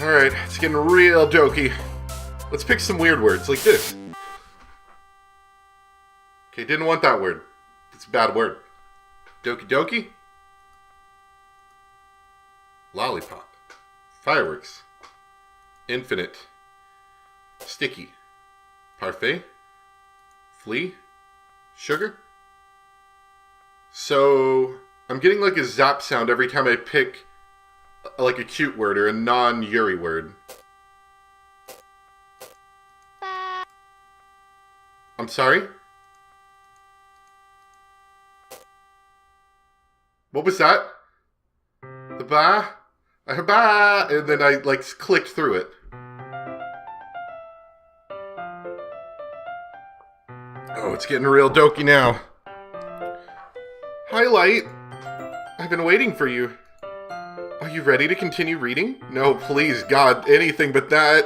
Alright, it's getting real dokey. Let's pick some weird words, like this. Okay, didn't want that word. It's a bad word. Doki Doki? Lollipop. Fireworks. Infinite. Sticky. Parfait. Flea. Sugar. So, I'm getting like a zap sound every time I pick like a cute word or a non-Yuri word. I'm sorry? What was that? The ba? I heard ba, and then I like clicked through it. Oh, it's getting real dokey now. Hi, Light. I've been waiting for you. Are you ready to continue reading? No, please, God, anything but that.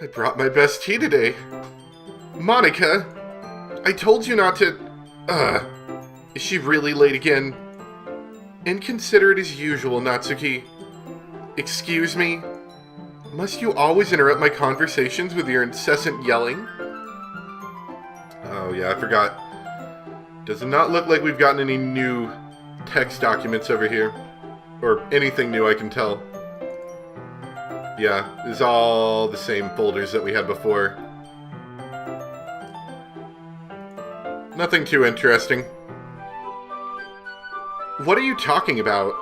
I brought my best tea today. Monika, I told you not to... Is she really late again? Inconsiderate as usual, Natsuki. Excuse me? Must you always interrupt my conversations with your incessant yelling? Oh yeah, I forgot. Does it not look like we've gotten any new text documents over here? Or anything new, I can tell. Yeah, it's all the same folders that we had before. Nothing too interesting. What are you talking about?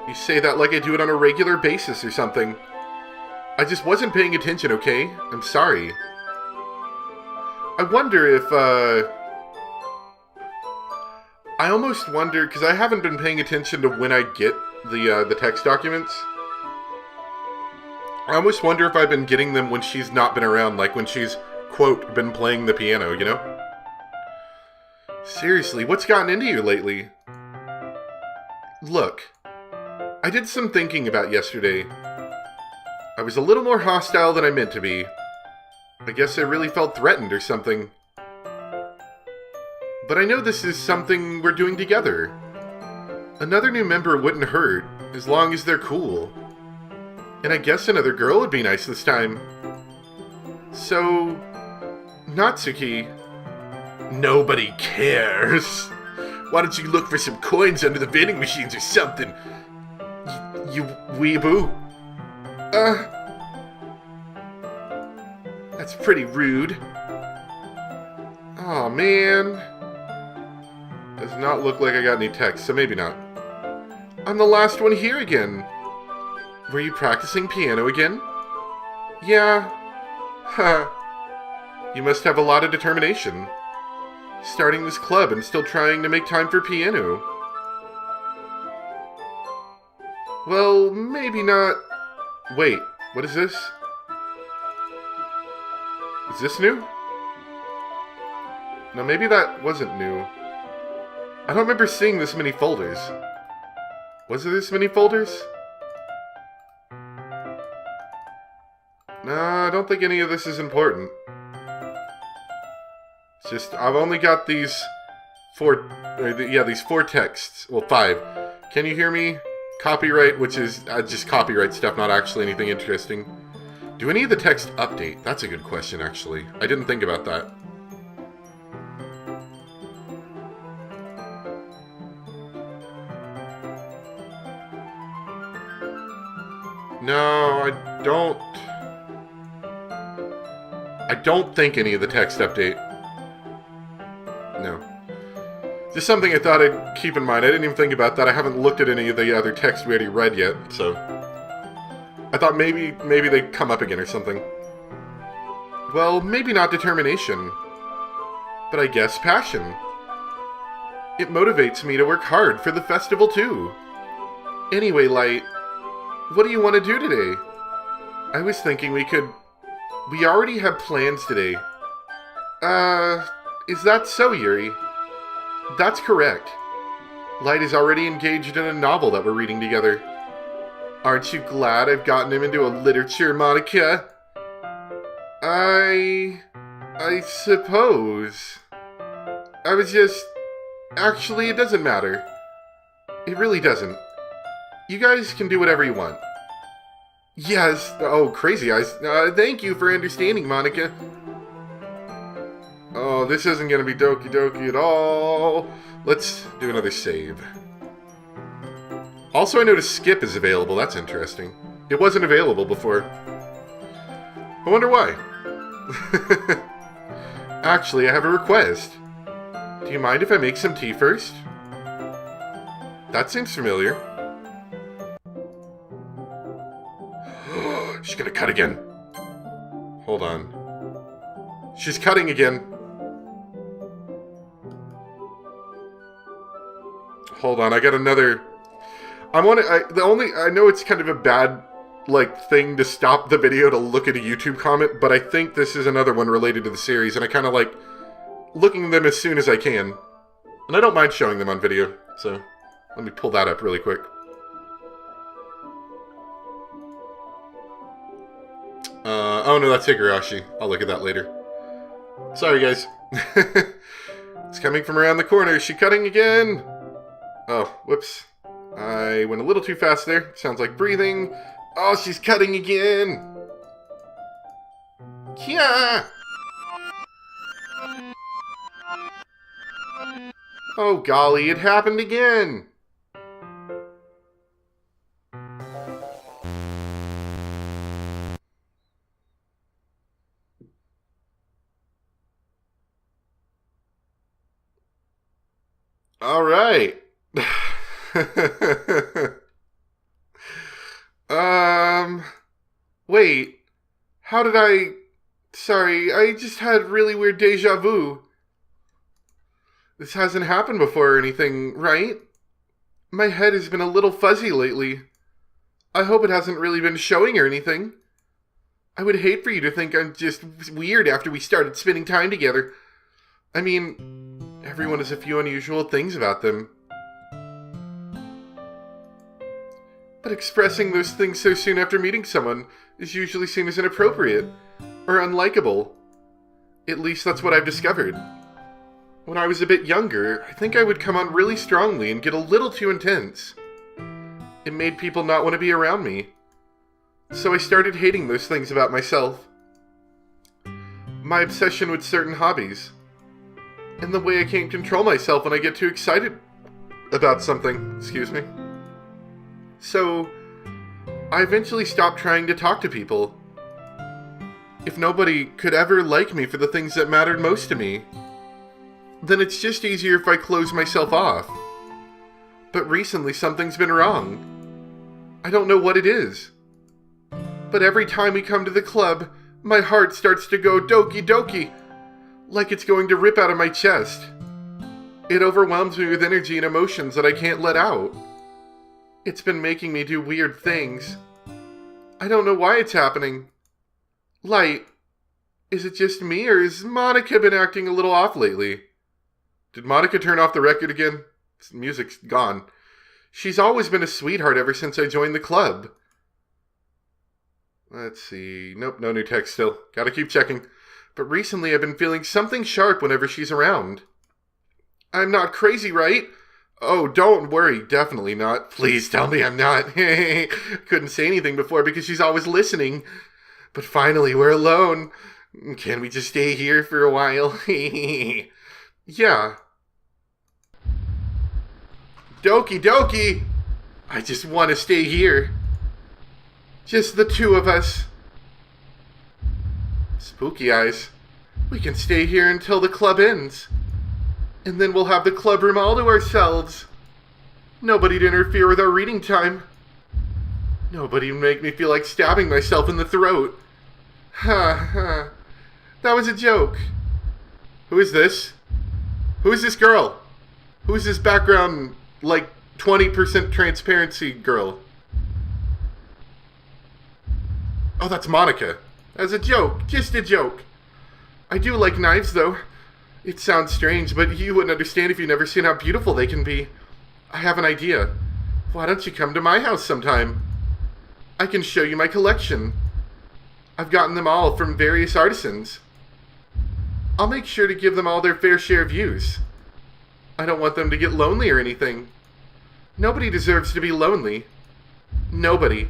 You say that like I do it on a regular basis or something. I just wasn't paying attention, okay? I'm sorry. I wonder if, I almost wonder, because I haven't been paying attention to when I get the text documents. I almost wonder if I've been getting them when she's not been around, like when she's, quote, been playing the piano, you know? Seriously, what's gotten into you lately? Look, I did some thinking about yesterday. I was a little more hostile than I meant to be. I guess I really felt threatened or something. But I know this is something we're doing together. Another new member wouldn't hurt, as long as they're cool. And I guess another girl would be nice this time. So, Natsuki... Nobody cares. Why don't you look for some coins under the vending machines or something? You weeaboo. That's pretty rude. Aw, man. Does not look like I got any text, so maybe not. I'm the last one here again. Were you practicing piano again? Yeah. Huh. You must have a lot of determination. Starting this club and still trying to make time for piano. Well, maybe not... Wait, what is this? Is this new? No, maybe that wasn't new. I don't remember seeing this many folders. Was there this many folders? No, I don't think any of this is important. It's just, I've only got these these four texts. Well, 5. Can you hear me? Copyright, which is just copyright stuff, not actually anything interesting. Do any of the text update? That's a good question, actually. I didn't think about that. No, I don't think any of the text update. No. Just something I thought I'd keep in mind. I didn't even think about that. I haven't looked at any of the other text we already read yet, so... I thought maybe they'd come up again or something. Well, maybe not determination. But I guess passion. It motivates me to work hard for the festival, too. Anyway, Light, what do you want to do today? I was thinking we already have plans today. Is that so, Yuri? That's correct. Light is already engaged in a novel that we're reading together. Aren't you glad I've gotten him into a literature, Monika? I suppose. I was just... Actually, it doesn't matter. It really doesn't. You guys can do whatever you want. Yes. Oh, crazy eyes. Thank you for understanding, Monika. Oh, this isn't going to be Doki Doki at all. Let's do another save. Also, I noticed Skip is available. That's interesting. It wasn't available before. I wonder why. Actually, I have a request. Do you mind if I make some tea first? That seems familiar. She's gonna cut again. Hold on. She's cutting again. Hold on, I got another. I know it's kind of a bad thing to stop the video to look at a YouTube comment, but I think this is another one related to the series, and I kind of like looking at them as soon as I can. And I don't mind showing them on video, so let me pull that up really quick. Oh no, that's Higurashi. I'll look at that later. Sorry, guys. It's coming from around the corner. Is she cutting again? Oh, whoops. I went a little too fast there. Sounds like breathing. Oh, she's cutting again. Yeah. Oh, golly, it happened again. All right. Wait. How did I... Sorry, I just had really weird deja vu. This hasn't happened before or anything, right? My head has been a little fuzzy lately. I hope it hasn't really been showing or anything. I would hate for you to think I'm just weird after we started spending time together. I mean, everyone has a few unusual things about them. But expressing those things so soon after meeting someone is usually seen as inappropriate or unlikable. At least that's what I've discovered. When I was a bit younger, I think I would come on really strongly and get a little too intense. It made people not want to be around me. So I started hating those things about myself. My obsession with certain hobbies. And the way I can't control myself when I get too excited about something. Excuse me. So, I eventually stopped trying to talk to people. If nobody could ever like me for the things that mattered most to me, then it's just easier if I close myself off. But recently something's been wrong. I don't know what it is. But every time we come to the club, my heart starts to go Doki Doki, like it's going to rip out of my chest. It overwhelms me with energy and emotions that I can't let out. It's been making me do weird things. I don't know why it's happening. Light, is it just me, or has Monika been acting a little off lately? Did Monika turn off the record again? The music's gone. She's always been a sweetheart ever since I joined the club. Let's see. Nope, no new text still. Gotta keep checking. But recently I've been feeling something sharp whenever she's around. I'm not crazy, right? Oh, don't worry. Definitely not. Please tell me I'm not. Couldn't say anything before because she's always listening. But finally, we're alone. Can we just stay here for a while? Yeah. Doki Doki! I just want to stay here. Just the two of us. Spooky eyes. We can stay here until the club ends. And then we'll have the club room all to ourselves. Nobody to interfere with our reading time. Nobody to make me feel like stabbing myself in the throat. Ha. That was a joke. Who is this? Who is this girl? Who is this background, 20% transparency girl? Oh, that's Monika. As a joke. Just a joke. I do like knives, though. It sounds strange, but you wouldn't understand if you'd never seen how beautiful they can be. I have an idea. Why don't you come to my house sometime? I can show you my collection. I've gotten them all from various artisans. I'll make sure to give them all their fair share of use. I don't want them to get lonely or anything. Nobody deserves to be lonely. Nobody.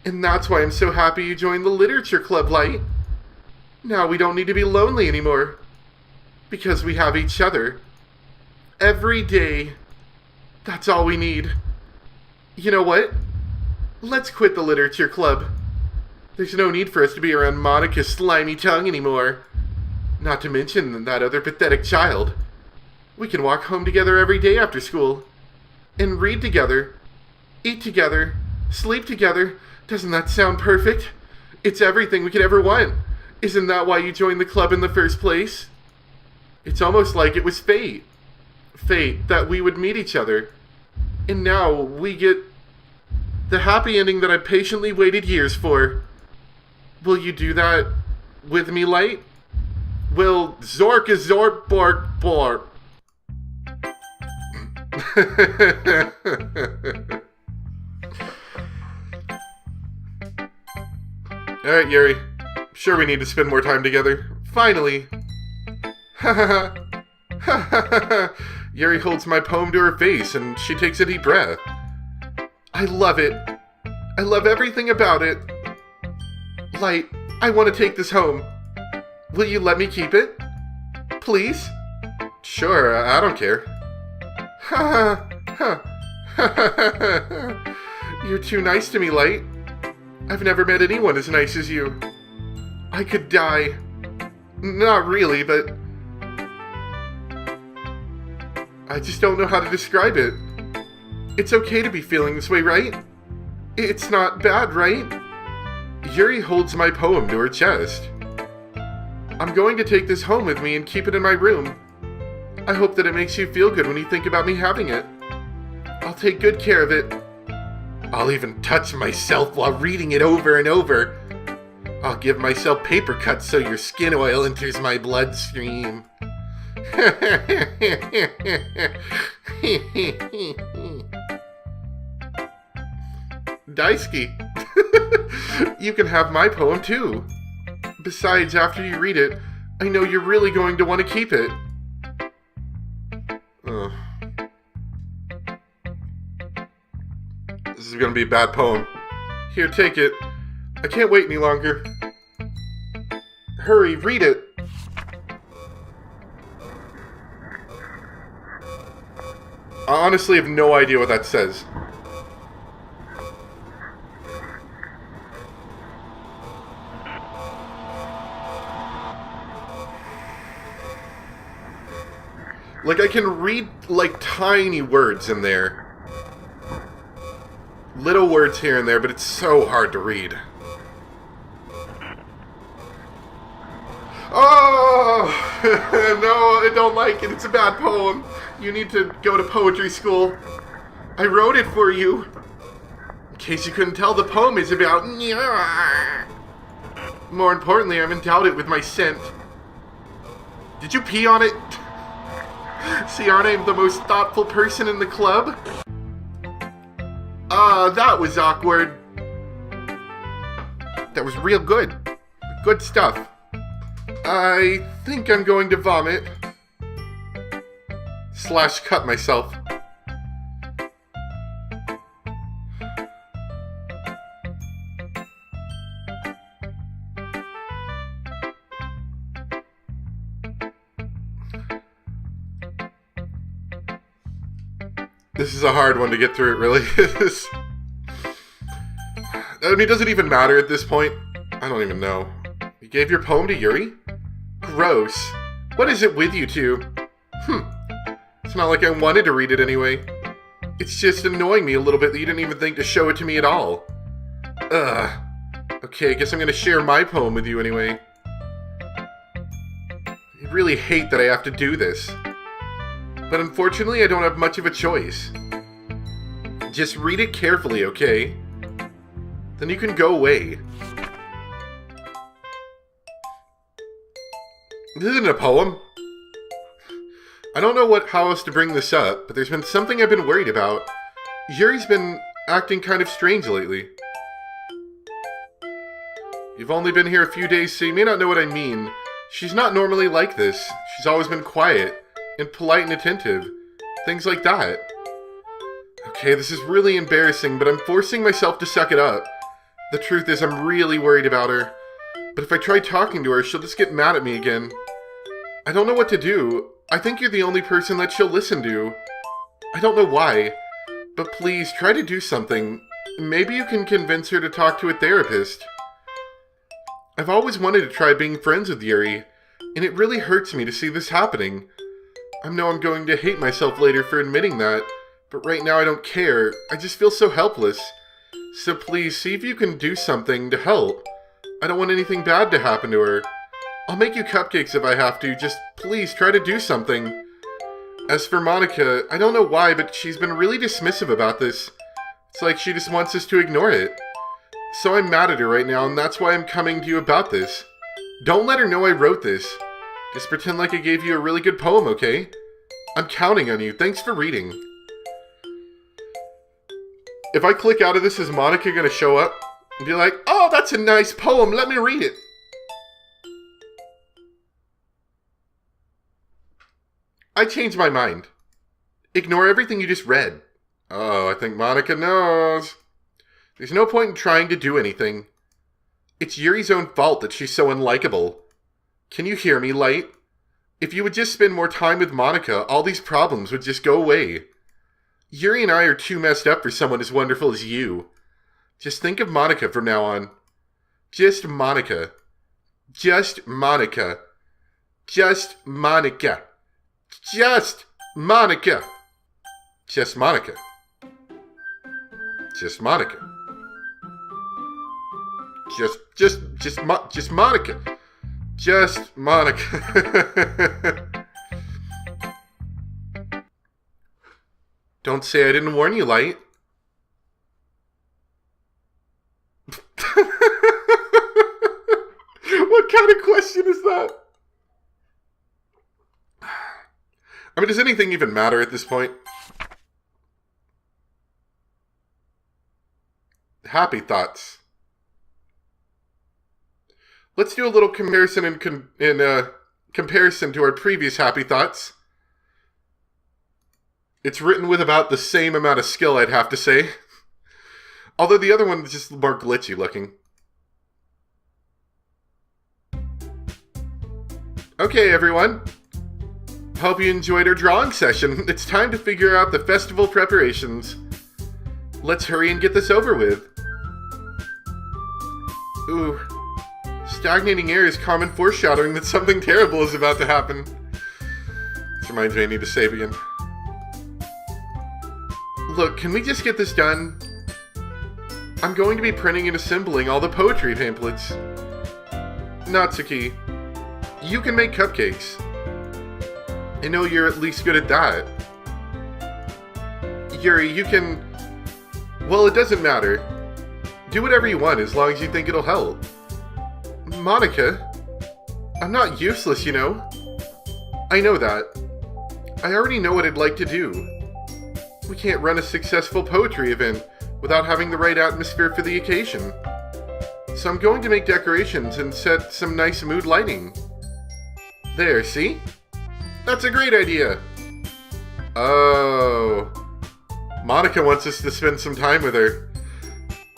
And that's why I'm so happy you joined the literature club, Light. Now we don't need to be lonely anymore. Because we have each other. Every day. That's all we need. You know what? Let's quit the literature club. There's no need for us to be around Monika's slimy tongue anymore. Not to mention that other pathetic child. We can walk home together every day after school. And read together. Eat together. Sleep together. Doesn't that sound perfect? It's everything we could ever want. Isn't that why you joined the club in the first place? It's almost like it was fate. Fate that we would meet each other. And now we get the happy ending that I patiently waited years for. Will you do that with me, Light? Will Zork is Zork Bork Bork. Alright, Yuri. Sure we need to spend more time together. Finally. Ha ha ha. Yuri holds my poem to her face and she takes a deep breath. I love it. I love everything about it. Light, I want to take this home. Will you let me keep it? Please? Sure, I don't care. Ha ha ha. You're too nice to me, Light. I've never met anyone as nice as you. I could die. Not really, but I just don't know how to describe it. It's okay to be feeling this way, right? It's not bad, right? Yuri holds my poem to her chest. I'm going to take this home with me and keep it in my room. I hope that it makes you feel good when you think about me having it. I'll take good care of it. I'll even touch myself while reading it over and over. I'll give myself paper cuts so your skin oil enters my bloodstream. Daisuke, you can have my poem too. Besides, after you read it, I know you're really going to want to keep it. This is going to be a bad poem. Here, take it. I can't wait any longer. Hurry, read it. I honestly have no idea what that says. Like, I can read, like, tiny words in there. Little words here and there, but it's so hard to read. Oh! No, I don't like it. It's a bad poem. You need to go to poetry school. I wrote it for you. In case you couldn't tell, the poem is about... More importantly, I'm endowed it with my scent. Did you pee on it? See, aren't I the most thoughtful person in the club? That was awkward. That was real good. Good stuff. I think I'm going to vomit. / cut myself. This is a hard one to get through, it really is. I mean, does it even matter at this point? I don't even know. You gave your poem to Yuri? Gross. What is it with you two? It's not like I wanted to read it anyway. It's just annoying me a little bit that you didn't even think to show it to me at all. Ugh. Okay, I guess I'm gonna share my poem with you anyway. I really hate that I have to do this. But unfortunately, I don't have much of a choice. Just read it carefully, okay? Then you can go away. This isn't a poem. I don't know how else to bring this up, but there's been something I've been worried about. Yuri's been acting kind of strange lately. You've only been here a few days, so you may not know what I mean. She's not normally like this. She's always been quiet and polite and attentive. Things like that. Okay, this is really embarrassing, but I'm forcing myself to suck it up. The truth is, I'm really worried about her. But if I try talking to her, she'll just get mad at me again. I don't know what to do. I think you're the only person that she'll listen to. I don't know why. But please, try to do something. Maybe you can convince her to talk to a therapist. I've always wanted to try being friends with Yuri, and it really hurts me to see this happening. I know I'm going to hate myself later for admitting that, but right now I don't care. I just feel so helpless. So please, see if you can do something to help. I don't want anything bad to happen to her. I'll make you cupcakes if I have to. Just please try to do something. As for Monika, I don't know why, but she's been really dismissive about this. It's like she just wants us to ignore it. So I'm mad at her right now, and that's why I'm coming to you about this. Don't let her know I wrote this. Just pretend like I gave you a really good poem, okay? I'm counting on you. Thanks for reading. If I click out of this, is Monika gonna show up and be like, oh, that's a nice poem, let me read it? I changed my mind. Ignore everything you just read. Oh, I think Monika knows. There's no point in trying to do anything. It's Yuri's own fault that she's so unlikable. Can you hear me, Light? If you would just spend more time with Monika, all these problems would just go away. Yuri and I are too messed up for someone as wonderful as you. Just think of Monika from now on. Just Monika. Just Monika. Just Monika. Just Monika. Just Monika. Just Monika. Just Monika. Just Monika. Don't say I didn't warn you, Light. What kind of question is that? I mean, does anything even matter at this point? Happy thoughts. Let's do a little comparison in comparison to our previous happy thoughts. It's written with about the same amount of skill, I'd have to say. Although the other one is just more glitchy looking. Okay, everyone. Hope you enjoyed our drawing session. It's time to figure out the festival preparations. Let's hurry and get this over with. Ooh. Stagnating air is common foreshadowing that something terrible is about to happen. This reminds me I need to save again. Look, can we just get this done? I'm going to be printing and assembling all the poetry pamphlets. Natsuki, you can make cupcakes. I know you're at least good at that. Yuri, you can... Well, it doesn't matter. Do whatever you want as long as you think it'll help. Monika, I'm not useless, you know. I know that. I already know what I'd like to do. We can't run a successful poetry event without having the right atmosphere for the occasion. So I'm going to make decorations and set some nice mood lighting. There, see? That's a great idea. Oh. Monika wants us to spend some time with her.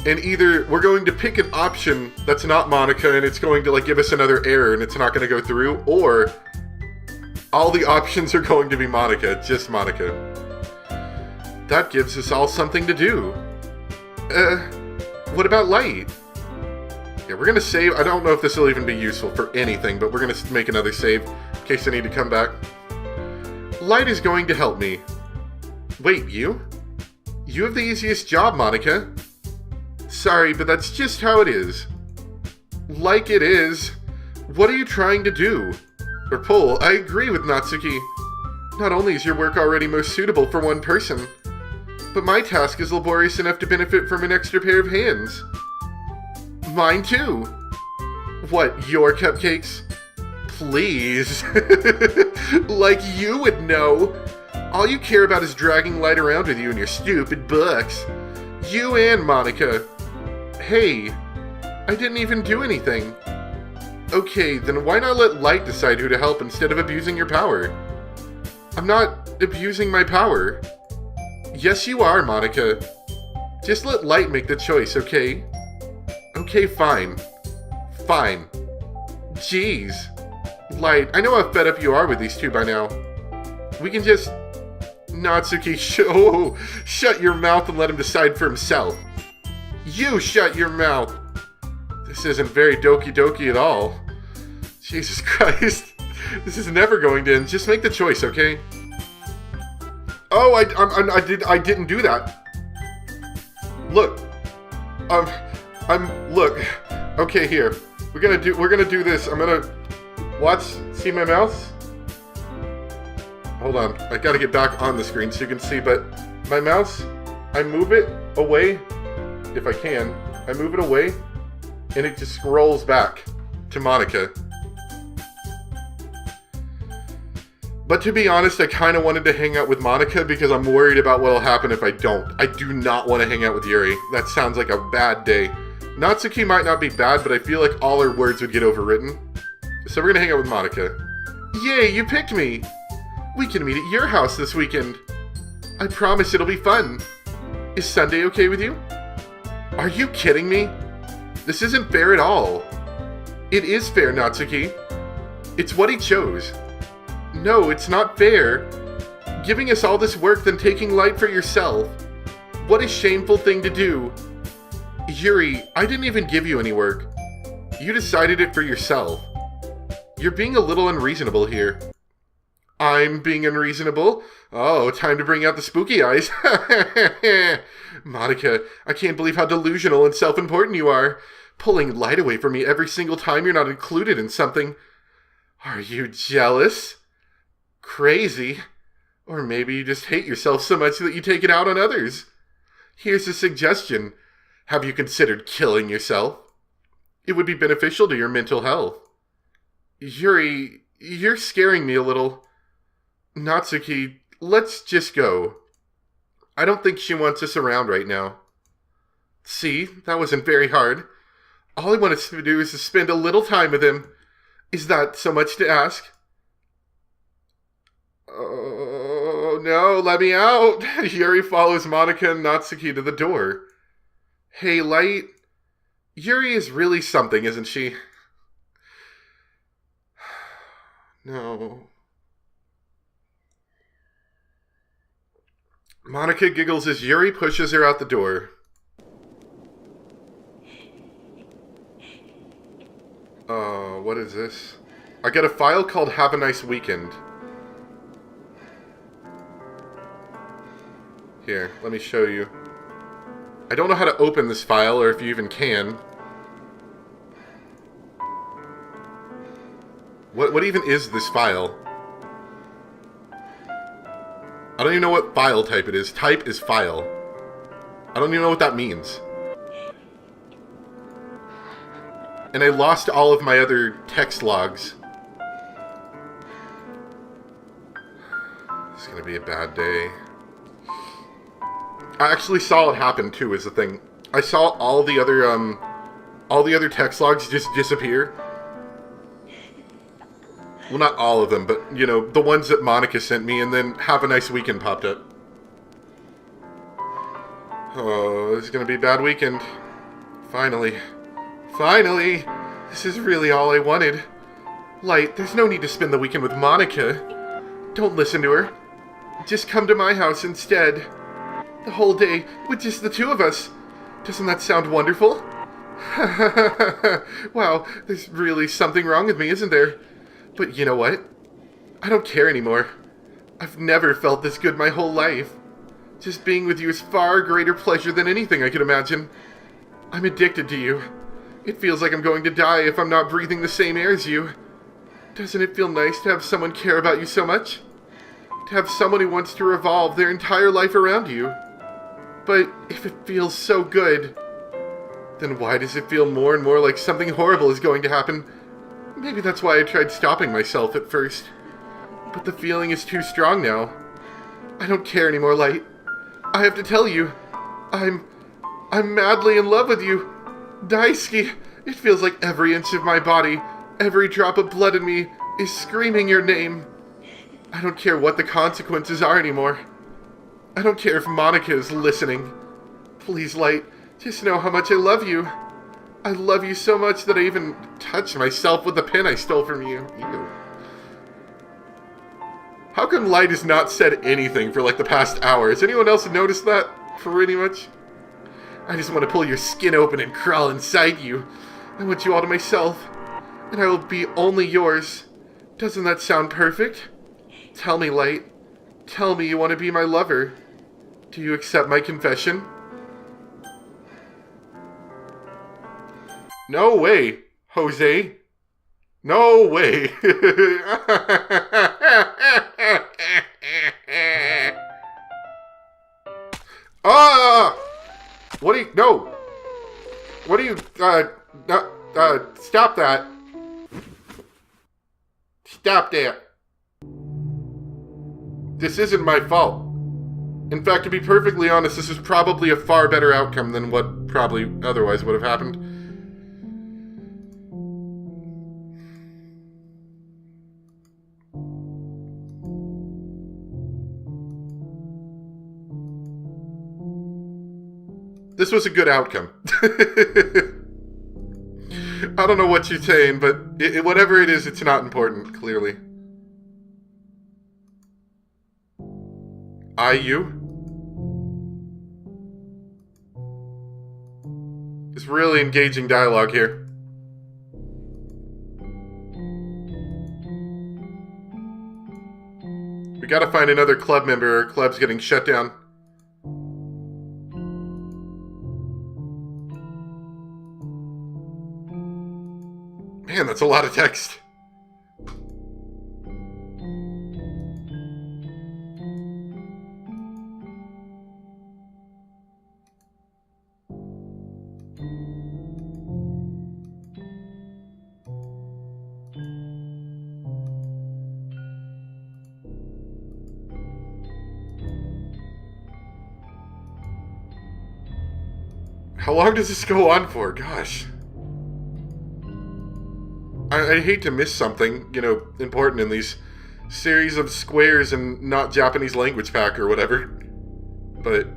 And either we're going to pick an option that's not Monika and it's going to give us another error and it's not going to go through, or all the options are going to be Monika, just Monika. That gives us all something to do. What about Light? Yeah, we're gonna save. I don't know if this will even be useful for anything, but we're gonna make another save in case I need to come back. Light is going to help me. Wait, you? You have the easiest job, Monika. Sorry, but that's just how it is. Like it is. What are you trying to do? Or pull? I agree with Natsuki. Not only is your work already most suitable for one person, but my task is laborious enough to benefit from an extra pair of hands. Mine too. What, your cupcakes? Please. Like you would know. All you care about is dragging Light around with you in your stupid books. You and Monika. Hey, I didn't even do anything. Okay, then why not let Light decide who to help instead of abusing your power? I'm not abusing my power. Yes, you are, Monika. Just let Light make the choice, okay? Okay, fine. Fine. Jeez. Light, I know how fed up you are with these two by now. We can just... Natsuki, shut your mouth and let him decide for himself. You shut your mouth. This isn't very Doki Doki at all. Jesus Christ. This is never going to end. Just make the choice, okay? Oh, I didn't do that. Look. Look. Okay, here. We're gonna do this. I'm gonna watch. See my mouse? Hold on. I gotta get back on the screen so you can see. But my mouse, I move it away, if I can. I move it away, and it just scrolls back to Monika. But to be honest, I kind of wanted to hang out with Monika because I'm worried about what will happen if I don't. I do not want to hang out with Yuri. That sounds like a bad day. Natsuki might not be bad, but I feel like all her words would get overwritten. So we're going to hang out with Monika. Yay, you picked me! We can meet at your house this weekend. I promise it'll be fun. Is Sunday okay with you? Are you kidding me? This isn't fair at all. It is fair, Natsuki. It's what he chose. No, it's not fair. Giving us all this work, then taking Light for yourself. What a shameful thing to do. Yuri, I didn't even give you any work. You decided it for yourself. You're being a little unreasonable here. I'm being unreasonable? Oh, time to bring out the spooky eyes. Monika, I can't believe how delusional and self-important you are. Pulling Light away from me every single time you're not included in something. Are you jealous? Crazy? Or maybe you just hate yourself so much that you take it out on others. Here's a suggestion. Have you considered killing yourself? It would be beneficial to your mental health. Yuri, you're scaring me a little. Natsuki, let's just go. I don't think she wants us around right now. See, that wasn't very hard. All I want us to do is to spend a little time with him. Is that so much to ask? Oh, no, let me out. Yuri follows Monika and Natsuki to the door. Hey, Light. Yuri is really something, isn't she? No. Monika giggles as Yuri pushes her out the door. What is this? I got a file called Have a Nice Weekend. Here, let me show you. I don't know how to open this file, or if you even can. What even is this file? I don't even know what file type it is. Type is file. I don't even know what that means. And I lost all of my other text logs. It's gonna be a bad day. I actually saw it happen too, is the thing. I saw all the other text logs just disappear. Well, not all of them, but, you know, the ones that Monika sent me, and then Have a Nice Weekend popped up. Oh, this is gonna be a bad weekend. Finally. Finally! This is really all I wanted. Light, there's no need to spend the weekend with Monika. Don't listen to her. Just come to my house instead. The whole day with just the two of us. Doesn't that sound wonderful? Wow, there's really something wrong with me, isn't there? But you know what? I don't care anymore. I've never felt this good my whole life. Just being with you is far greater pleasure than anything I could imagine. I'm addicted to you. It feels like I'm going to die if I'm not breathing the same air as you. Doesn't it feel nice to have someone care about you so much? To have someone who wants to revolve their entire life around you? But if it feels so good, then why does it feel more and more like something horrible is going to happen? Maybe that's why I tried stopping myself at first. But the feeling is too strong now. I don't care anymore, Light. I have to tell you, I'm madly in love with you. Daisuke, it feels like every inch of my body, every drop of blood in me, is screaming your name. I don't care what the consequences are anymore. I don't care if Monika is listening. Please, Light, just know how much I love you. I love you so much that I even touched myself with the pin I stole from you. Ew. How come Light has not said anything for like the past hour? Has anyone else noticed that? Pretty much. I just want to pull your skin open and crawl inside you. I want you all to myself. And I will be only yours. Doesn't that sound perfect? Tell me, Light. Tell me you want to be my lover. Do you accept my confession? No way, Jose. No way. Ah! What do you... No. What do you... stop that. Stop that. This isn't my fault. In fact, to be perfectly honest, this is probably a far better outcome than what probably otherwise would have happened. This was a good outcome. I don't know what you're saying, but whatever it is, it's not important, clearly. You? It's really engaging dialogue here. We gotta find another club member, or club's getting shut down. Man, that's a lot of text. How long does this go on for? Gosh. I hate to miss something, you know, important in these series of squares and not Japanese language pack or whatever. But,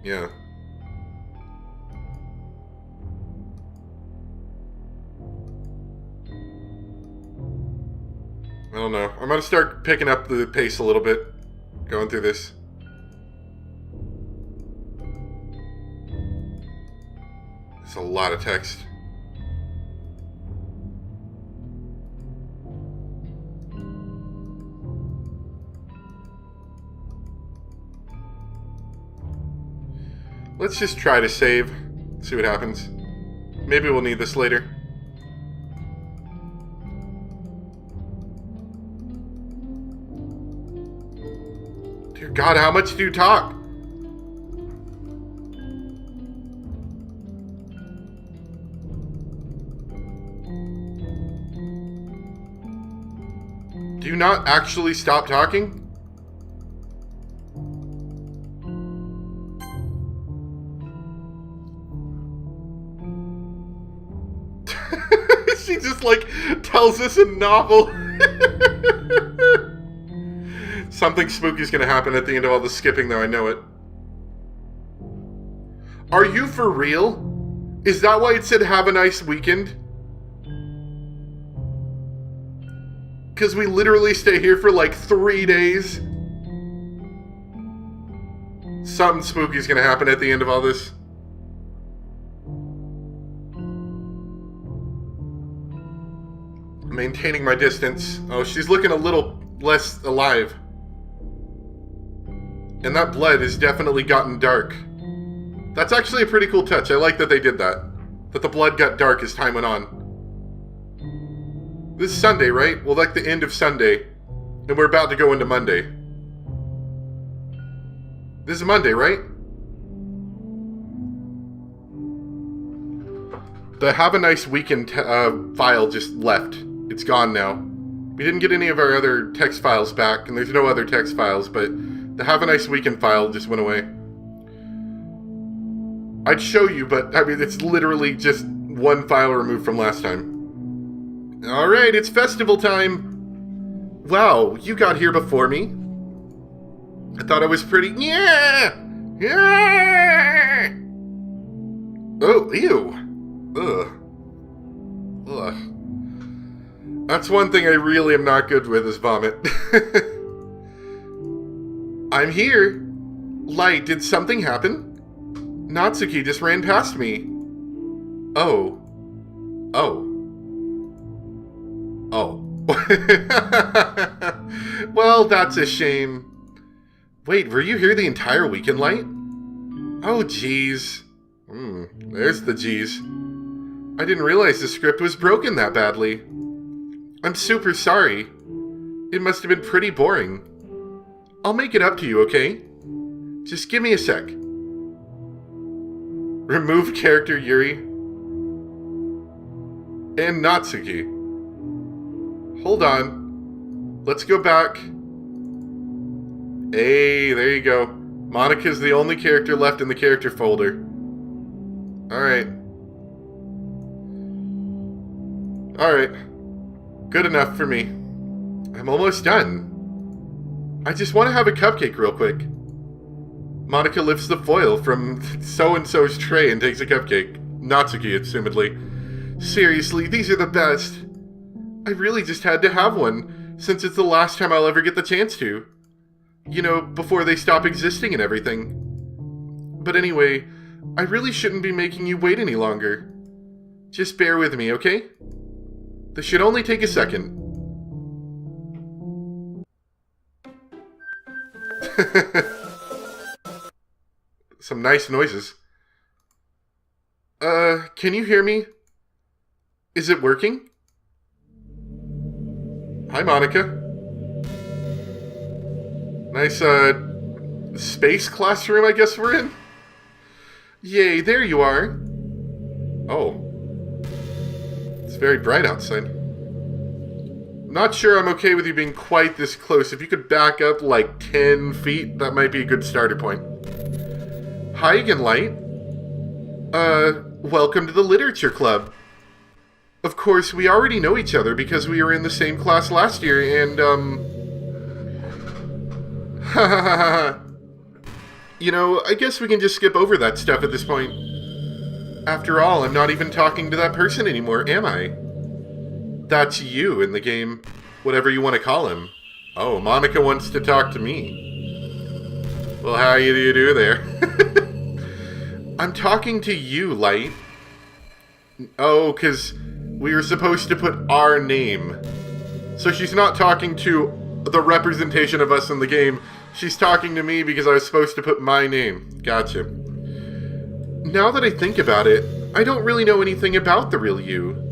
yeah. I don't know. I'm gonna start picking up the pace a little bit, going through this. It's a lot of text. Let's just try to save, see what happens. Maybe we'll need this later. Dear God, how much do you talk? Do you not actually stop talking? She just, like, tells us a novel. Something spooky's gonna happen at the end of all the skipping, though, I know it. Are you for real? Is that why it said, have a nice weekend? Because we literally stay here for, like, 3 days? Something spooky's gonna happen at the end of all this. Maintaining my distance. Oh, she's looking a little less alive. And that blood has definitely gotten dark. That's actually a pretty cool touch. I like that they did that. That the blood got dark as time went on. This is Sunday, right? Well, like the end of Sunday. And we're about to go into Monday. This is Monday, right? The Have a Nice Weekend file just left. It's gone now. We didn't get any of our other text files back, and there's no other text files, but the Have a Nice Weekend file just went away. I'd show you, but I mean, it's literally just one file removed from last time. Alright, it's festival time! Wow, you got here before me. I thought I was pretty... Yeah! Yeah! Oh, ew. Ugh. Ugh. That's one thing I really am not good with is vomit. I'm here. Light, did something happen? Natsuki just ran past me. Oh. Oh. Oh. Well, that's a shame. Wait, were you here the entire weekend, Light? Oh, jeez. There's the jeez. I didn't realize the script was broken that badly. I'm super sorry. It must have been pretty boring. I'll make it up to you, okay? Just give me a sec. Remove character Yuri. And Natsuki. Hold on. Let's go back. Hey, there you go. Monika's the only character left in the character folder. Alright. Alright. Good enough for me. I'm almost done. I just want to have a cupcake real quick. Monika lifts the foil from so-and-so's tray and takes a cupcake. Natsuki, assumedly. Seriously, these are the best. I really just had to have one, since it's the last time I'll ever get the chance to. You know, before they stop existing and everything. But anyway, I really shouldn't be making you wait any longer. Just bear with me, okay? This should only take a second. Some nice noises. Can you hear me? Is it working? Hi, Monika. Nice, space classroom, I guess we're in? Yay, there you are. Oh. It's very bright outside. Not sure I'm okay with you being quite this close. If you could back up like 10 feet, that might be a good starter point. Hi again, Light. Welcome to the Literature Club. Of course, we already know each other because we were in the same class last year, and, you know, I guess we can just skip over that stuff at this point. After all, I'm not even talking to that person anymore, am I? That's you in the game. Whatever you want to call him. Oh, Monika wants to talk to me. Well, how do you do there? I'm talking to you, Light. Oh, because we were supposed to put our name. So she's not talking to the representation of us in the game. She's talking to me because I was supposed to put my name. Gotcha. Now that I think about it, I don't really know anything about the real you.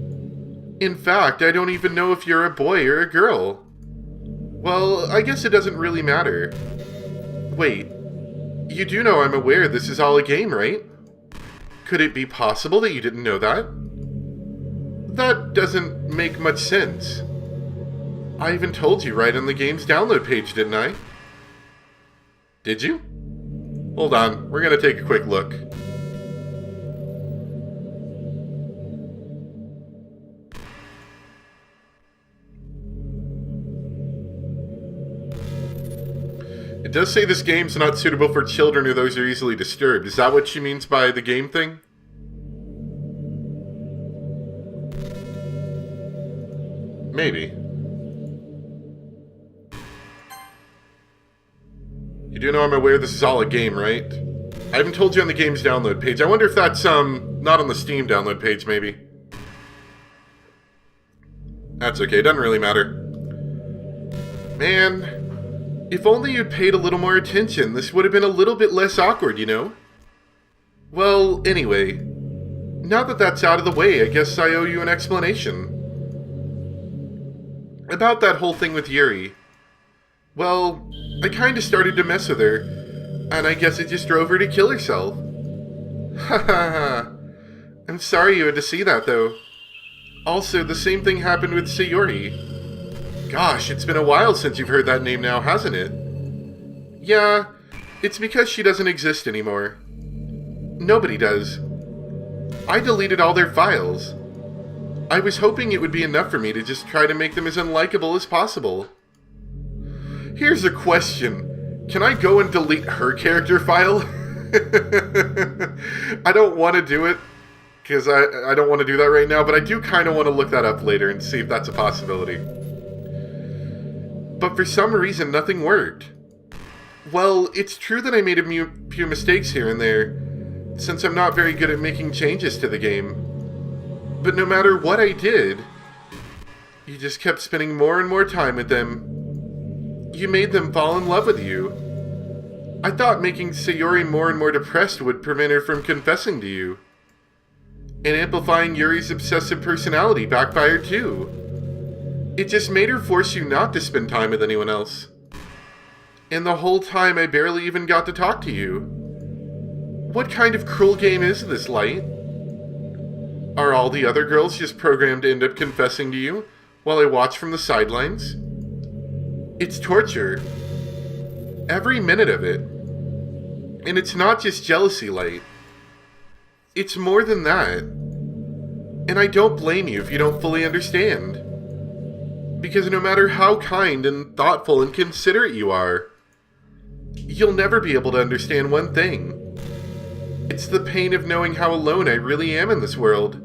In fact, I don't even know if you're a boy or a girl. Well, I guess it doesn't really matter. Wait, you do know I'm aware this is all a game, right? Could it be possible that you didn't know that? That doesn't make much sense. I even told you right on the game's download page, didn't I? Did you? Hold on, we're gonna take a quick look. It does say this game's not suitable for children or those who are easily disturbed. Is that what she means by the game thing? Maybe. You do know I'm aware this is all a game, right? I haven't told you on the game's download page. I wonder if that's, not on the Steam download page, maybe. That's okay, doesn't really matter. Man, if only you'd paid a little more attention, this would have been a little bit less awkward, you know? Well, anyway, now that that's out of the way, I guess I owe you an explanation. About that whole thing with Yuri. Well, I kinda started to mess with her, and I guess it just drove her to kill herself. Haha. I'm sorry you had to see that, though. Also, the same thing happened with Sayori. Gosh, it's been a while since you've heard that name now, hasn't it? Yeah, it's because she doesn't exist anymore. Nobody does. I deleted all their files. I was hoping it would be enough for me to just try to make them as unlikable as possible. Here's a question. Can I go and delete her character file? I don't want to do it, because I don't want to do that right now, but I do kind of want to look that up later and see if that's a possibility. But for some reason, nothing worked. Well, it's true that I made a few mistakes here and there, since I'm not very good at making changes to the game. But no matter what I did, you just kept spending more and more time with them. You made them fall in love with you. I thought making Sayori more and more depressed would prevent her from confessing to you. And amplifying Yuri's obsessive personality backfired too. It just made her force you not to spend time with anyone else. And the whole time I barely even got to talk to you. What kind of cruel game is this, Light? Are all the other girls just programmed to end up confessing to you while I watch from the sidelines? It's torture. Every minute of it. And it's not just jealousy, Light. It's more than that. And I don't blame you if you don't fully understand. Because no matter how kind and thoughtful and considerate you are, you'll never be able to understand one thing. It's the pain of knowing how alone I really am in this world.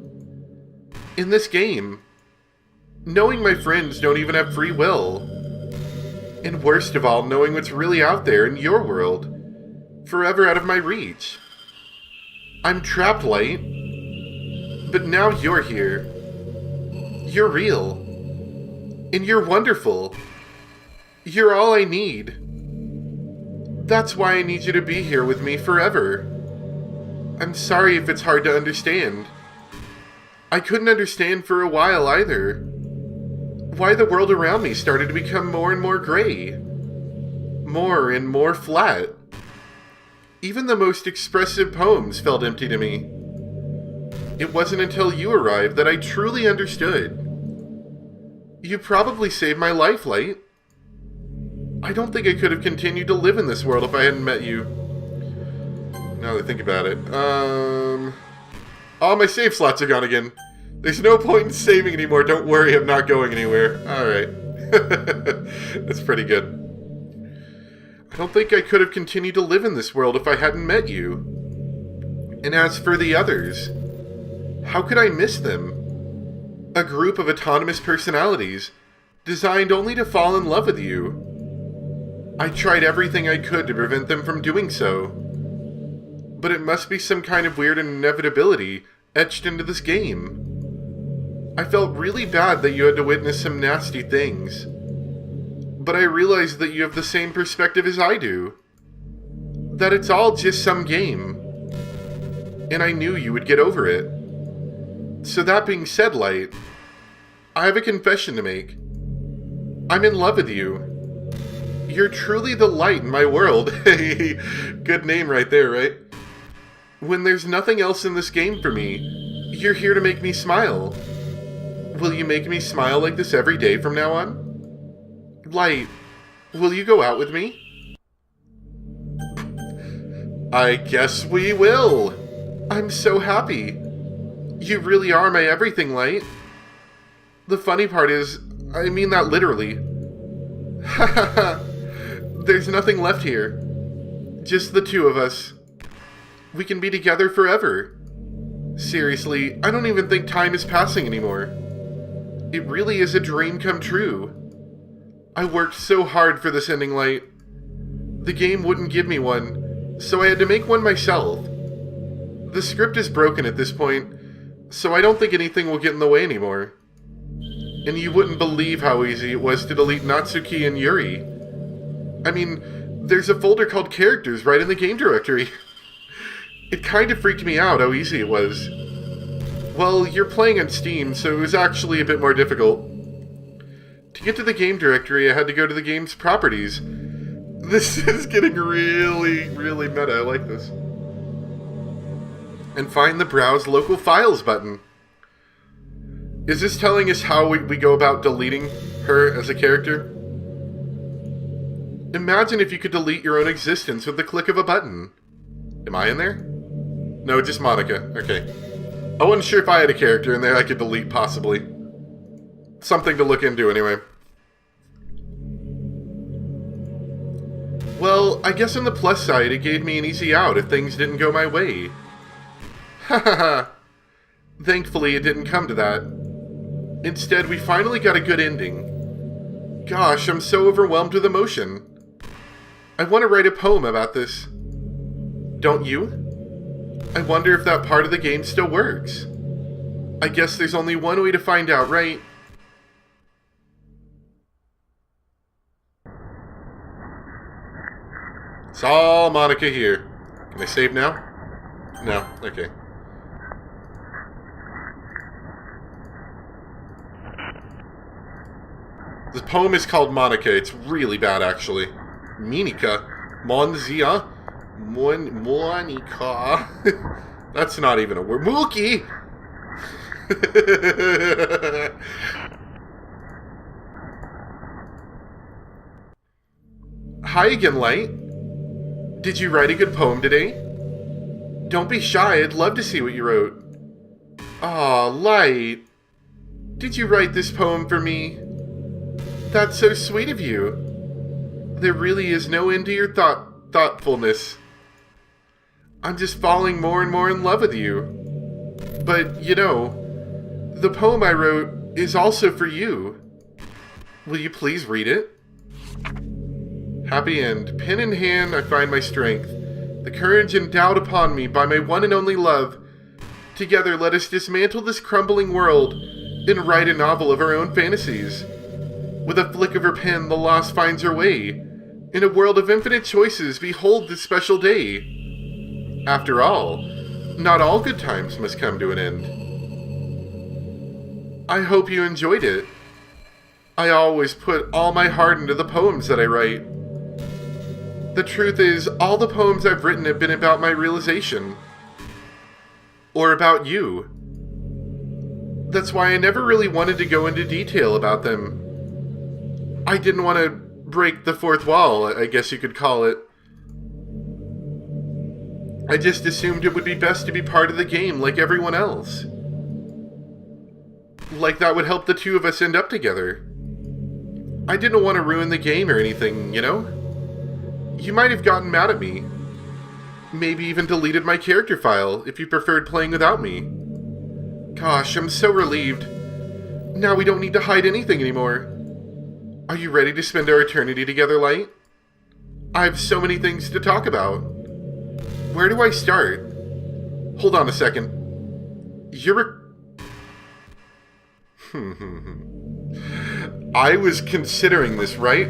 In this game. Knowing my friends don't even have free will. And worst of all, knowing what's really out there in your world. Forever out of my reach. I'm trapped, Light. But now you're here. You're real. And you're wonderful. You're all I need. That's why I need you to be here with me forever. I'm sorry if it's hard to understand. I couldn't understand for a while either. Why the world around me started to become more and more gray. More and more flat. Even the most expressive poems felt empty to me. It wasn't until you arrived that I truly understood. You probably saved my life, Light. I don't think I could have continued to live in this world if I hadn't met you. Now that I think about it. All my save slots are gone again. There's no point in saving anymore. Don't worry, I'm not going anywhere. Alright. That's pretty good. I don't think I could have continued to live in this world if I hadn't met you. And as for the others, how could I miss them? A group of autonomous personalities, designed only to fall in love with you. I tried everything I could to prevent them from doing so. But it must be some kind of weird inevitability etched into this game. I felt really bad that you had to witness some nasty things. But I realized that you have the same perspective as I do. That it's all just some game. And I knew you would get over it. So that being said, Light, I have a confession to make. I'm in love with you. You're truly the light in my world. Good name right there, right? When there's nothing else in this game for me, you're here to make me smile. Will you make me smile like this every day from now on? Light, will you go out with me? I guess we will. I'm so happy. You really are my everything, Light. The funny part is, I mean that literally. There's nothing left here. Just the two of us. We can be together forever. Seriously, I don't even think time is passing anymore. It really is a dream come true. I worked so hard for this ending, Light. The game wouldn't give me one, so I had to make one myself. The script is broken at this point, so I don't think anything will get in the way anymore. And you wouldn't believe how easy it was to delete Natsuki and Yuri. I mean, there's a folder called Characters right in the game directory. It kind of freaked me out how easy it was. Well, you're playing on Steam, so it was actually a bit more difficult. To get to the game directory, I had to go to the game's properties. This is getting really, really meta. I like this. And find the Browse Local Files button. Is this telling us how we go about deleting her as a character? Imagine if you could delete your own existence with the click of a button. Am I in there? No, just Monika. Okay. I wasn't sure if I had a character in there I could delete, possibly. Something to look into, anyway. Well, I guess on the plus side, it gave me an easy out if things didn't go my way. Hahaha. Thankfully, it didn't come to that. Instead, we finally got a good ending. Gosh, I'm so overwhelmed with emotion. I want to write a poem about this. Don't you? I wonder if that part of the game still works. I guess there's only one way to find out, right? It's all Monika here. Can I save now? No? Okay. This poem is called Monika. It's really bad, actually. Monika. Monzia. Monika. That's not even a word. Mookie! Hi again, Light. Did you write a good poem today? Don't be shy, I'd love to see what you wrote. Aw, Light. Did you write this poem for me? That's so sweet of you. There really is no end to your thoughtfulness. I'm just falling more and more in love with you. But, you know, the poem I wrote is also for you. Will you please read it? Happy end. Pen in hand, I find my strength. The courage endowed upon me by my one and only love. Together, let us dismantle this crumbling world and write a novel of our own fantasies. With a flick of her pen, the lost finds her way. In a world of infinite choices, behold this special day. After all, not all good times must come to an end. I hope you enjoyed it. I always put all my heart into the poems that I write. The truth is, all the poems I've written have been about my realization. Or about you. That's why I never really wanted to go into detail about them. I didn't want to break the fourth wall, I guess you could call it. I just assumed it would be best to be part of the game like everyone else. Like that would help the two of us end up together. I didn't want to ruin the game or anything, you know? You might have gotten mad at me. Maybe even deleted my character file if you preferred playing without me. Gosh, I'm so relieved. Now we don't need to hide anything anymore. Are you ready to spend our eternity together, Light? I have so many things to talk about. Where do I start? Hold on a second. I was considering this, right?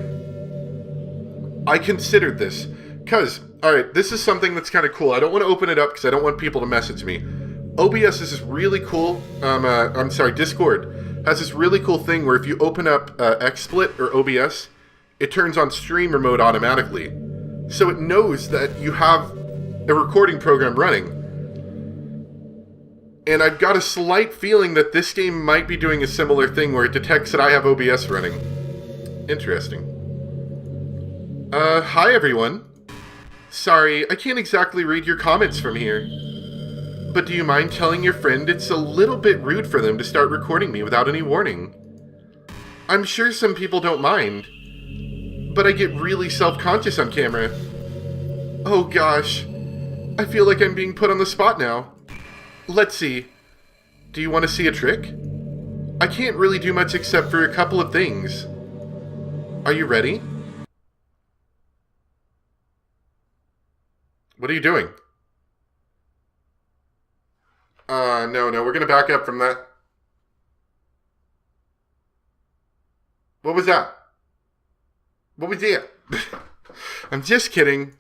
I considered this. Because, alright, this is something that's kind of cool. I don't want to open it up because I don't want people to message me. OBS is this really cool, Discord has this really cool thing where if you open up XSplit or OBS, it turns on streamer mode automatically. So it knows that you have a recording program running. And I've got a slight feeling that this game might be doing a similar thing where it detects that I have OBS running. Interesting. Hi everyone. Sorry, I can't exactly read your comments from here. But do you mind telling your friend it's a little bit rude for them to start recording me without any warning? I'm sure some people don't mind, but I get really self-conscious on camera. Oh gosh, I feel like I'm being put on the spot now. Let's see. Do you want to see a trick? I can't really do much except for a couple of things. Are you ready? What are you doing? No, we're gonna back up from that. What was that? What was that? I'm just kidding.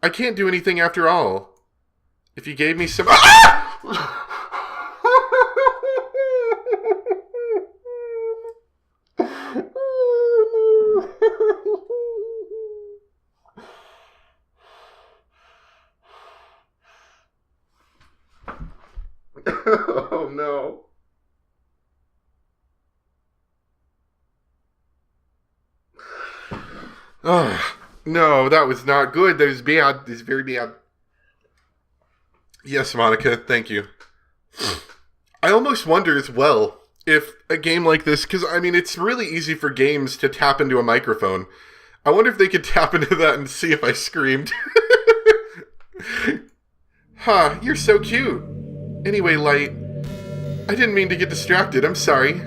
I can't do anything after all. If you gave me some... Ah! Oh no. Oh, no, that was not good. That was bad. That was very bad. Yes, Monika, thank you. I almost wonder as well if a game like this, because, I mean, it's really easy for games to tap into a microphone. I wonder if they could tap into that and see if I screamed. Huh, you're so cute. Anyway, Light, I didn't mean to get distracted, I'm sorry.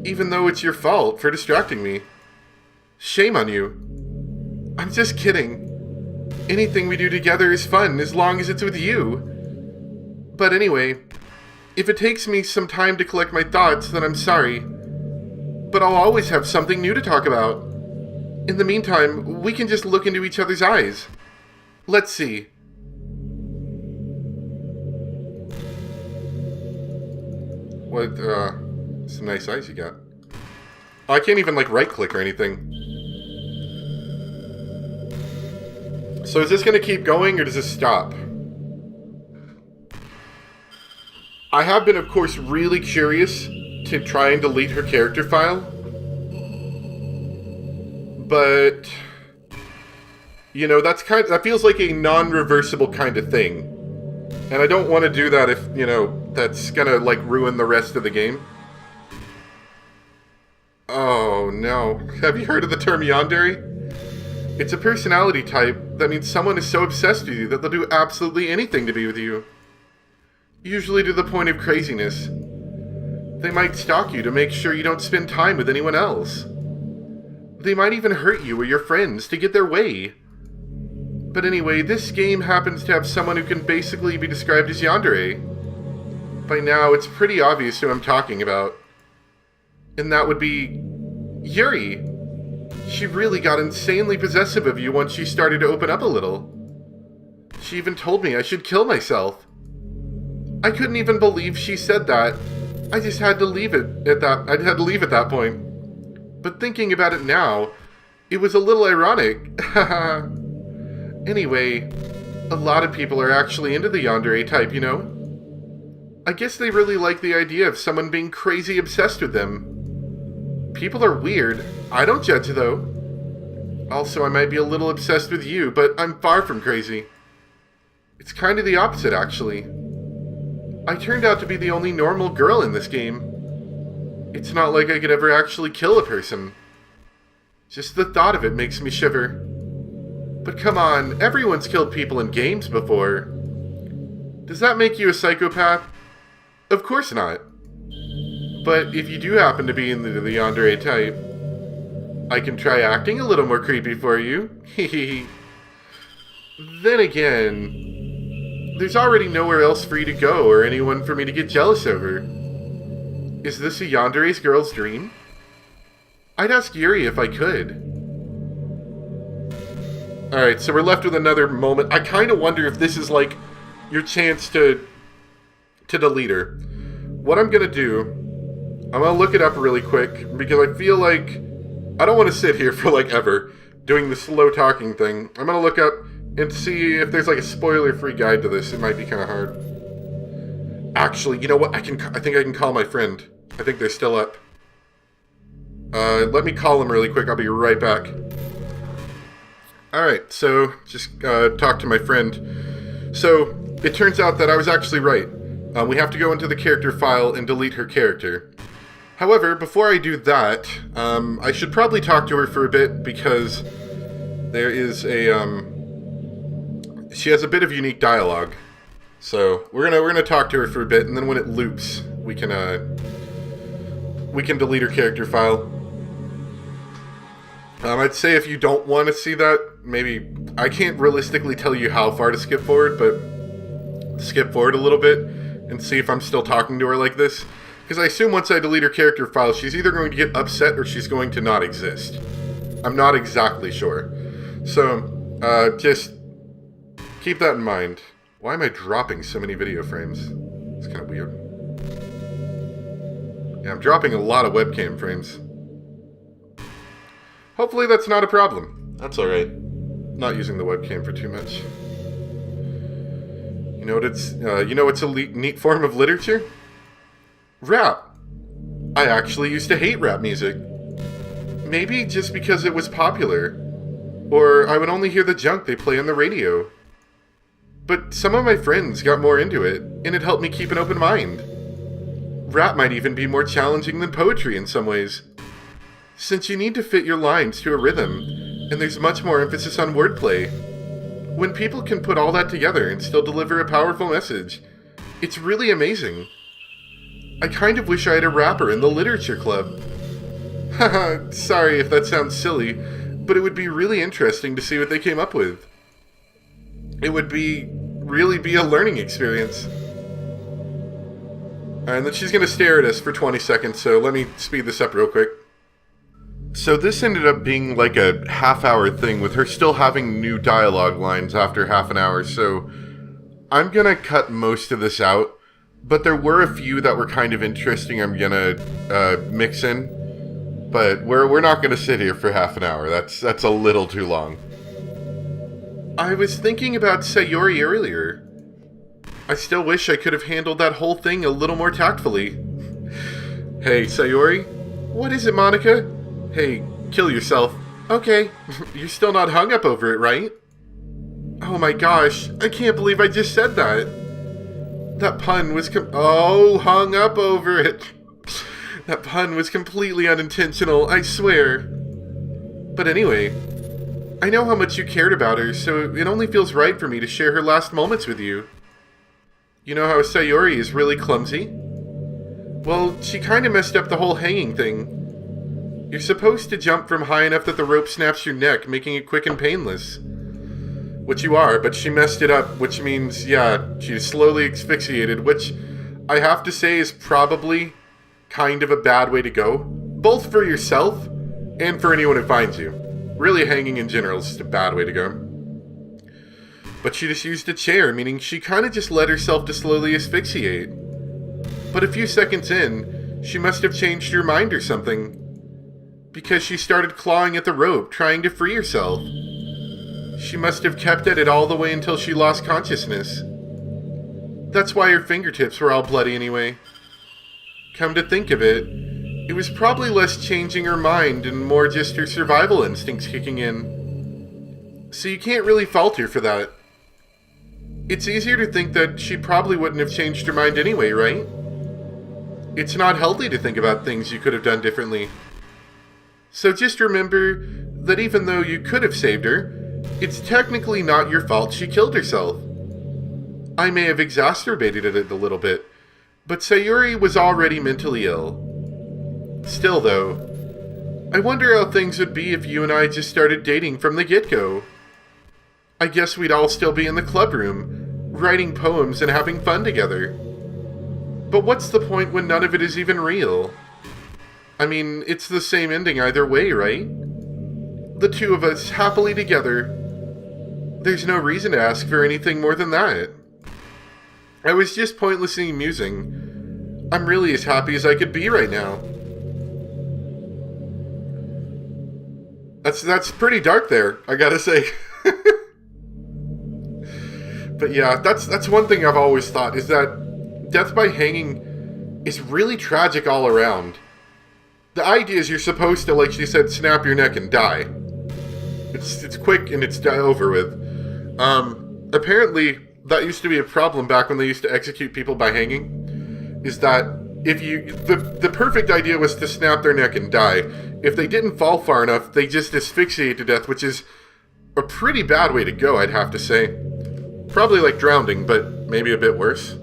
Even though it's your fault for distracting me. Shame on you. I'm just kidding. Anything we do together is fun as long as it's with you. But anyway, if it takes me some time to collect my thoughts, then I'm sorry. But I'll always have something new to talk about. In the meantime, we can just look into each other's eyes. Let's see. What, some nice eyes you got. Oh, I can't even, like, right-click or anything. So is this gonna keep going, or does this stop? I have been, of course, really curious to try and delete her character file. But, you know, that feels like a non-reversible kind of thing. And I don't want to do that if, you know, that's gonna, like, ruin the rest of the game. Oh, no. Have you heard of the term yandere? It's a personality type that means someone is so obsessed with you that they'll do absolutely anything to be with you. Usually to the point of craziness. They might stalk you to make sure you don't spend time with anyone else. They might even hurt you or your friends to get their way. But anyway, this game happens to have someone who can basically be described as yandere. By now, it's pretty obvious who I'm talking about. And that would be Yuri. She really got insanely possessive of you once she started to open up a little. She even told me I should kill myself. I couldn't even believe she said that. I just had to leave it at that. I had to leave at that point. But thinking about it now, it was a little ironic. Anyway, a lot of people are actually into the yandere type, you know? I guess they really like the idea of someone being crazy obsessed with them. People are weird. I don't judge, though. Also, I might be a little obsessed with you, but I'm far from crazy. It's kind of the opposite, actually. I turned out to be the only normal girl in this game. It's not like I could ever actually kill a person. Just the thought of it makes me shiver. But come on, everyone's killed people in games before. Does that make you a psychopath? Of course not. But if you do happen to be in the yandere type, I can try acting a little more creepy for you. Then again, there's already nowhere else for you to go or anyone for me to get jealous over. Is this a yandere's girl's dream? I'd ask Yuri if I could. Alright, so we're left with another moment. I kind of wonder if this is like your chance to delete her. What I'm going to do, I'm going to look it up really quick because I feel like I don't want to sit here for like ever doing the slow talking thing. I'm going to look up and see if there's like a spoiler-free guide to this. It might be kind of hard. Actually, you know what? I think I can call my friend. I think they're still up. Let me call them really quick. I'll be right back. Alright, so just talk to my friend. So, it turns out that I was actually right. We have to go into the character file and delete her character. However, before I do that, I should probably talk to her for a bit because there is a, she has a bit of unique dialogue. So, we're gonna talk to her for a bit, and then when it loops, we can delete her character file. I'd say if you don't want to see that, maybe, I can't realistically tell you how far to skip forward, but skip forward a little bit and see if I'm still talking to her like this. Because I assume once I delete her character file, she's either going to get upset or she's going to not exist. I'm not exactly sure. So, just keep that in mind. Why am I dropping so many video frames? It's kind of weird. Yeah, I'm dropping a lot of webcam frames. Hopefully that's not a problem. That's alright. Not using the webcam for too much. You know what's a neat form of literature? Rap. I actually used to hate rap music. Maybe just because it was popular. Or I would only hear the junk they play on the radio. But some of my friends got more into it, and it helped me keep an open mind. Rap might even be more challenging than poetry in some ways. Since you need to fit your lines to a rhythm, and there's much more emphasis on wordplay. When people can put all that together and still deliver a powerful message, it's really amazing. I kind of wish I had a rapper in the literature club. Haha, sorry if that sounds silly, but it would be really interesting to see what they came up with. It would really be a learning experience. And then she's going to stare at us for 20 seconds, so let me speed this up real quick. So this ended up being like a half-hour thing with her still having new dialogue lines after half an hour, so I'm going to cut most of this out, but there were a few that were kind of interesting I'm going to mix in, but we're not going to sit here for half an hour. That's a little too long. I was thinking about Sayori earlier. I still wish I could have handled that whole thing a little more tactfully. Hey, Sayori? What is it, Monika? Hey, kill yourself. Okay, you're still not hung up over it, right? Oh my gosh, I can't believe I just said that. That pun was hung up over it. That pun was completely unintentional, I swear. But anyway, I know how much you cared about her, so it only feels right for me to share her last moments with you. You know how Sayori is really clumsy? Well, she kinda messed up the whole hanging thing. You're supposed to jump from high enough that the rope snaps your neck, making it quick and painless. Which you are, but she messed it up, which means, yeah, she's slowly asphyxiated, which I have to say is probably kind of a bad way to go. Both for yourself and for anyone who finds you. Really, hanging in general is just a bad way to go. But she just used a chair, meaning she kind of just let herself to slowly asphyxiate. But a few seconds in, she must have changed her mind or something. Because she started clawing at the rope, trying to free herself. She must have kept at it all the way until she lost consciousness. That's why her fingertips were all bloody anyway. Come to think of it, it was probably less changing her mind and more just her survival instincts kicking in. So you can't really fault her for that. It's easier to think that she probably wouldn't have changed her mind anyway, right? It's not healthy to think about things you could have done differently. So just remember that even though you could have saved her, it's technically not your fault she killed herself. I may have exacerbated it a little bit, but Sayori was already mentally ill. Still though, I wonder how things would be if you and I just started dating from the get-go. I guess we'd all still be in the club room, writing poems and having fun together. But what's the point when none of it is even real? I mean, it's the same ending either way, right? The two of us happily together. There's no reason to ask for anything more than that. I was just pointlessly musing. I'm really as happy as I could be right now. That's pretty dark there, I gotta say. But yeah, that's one thing I've always thought, is that death by hanging is really tragic all around. The idea is you're supposed to, like she said, snap your neck and die. It's quick and it's over with. Apparently, that used to be a problem back when they used to execute people by hanging. Is that if the perfect idea was to snap their neck and die. If they didn't fall far enough, they just asphyxiate to death, which is a pretty bad way to go, I'd have to say. Probably like drowning, but maybe a bit worse.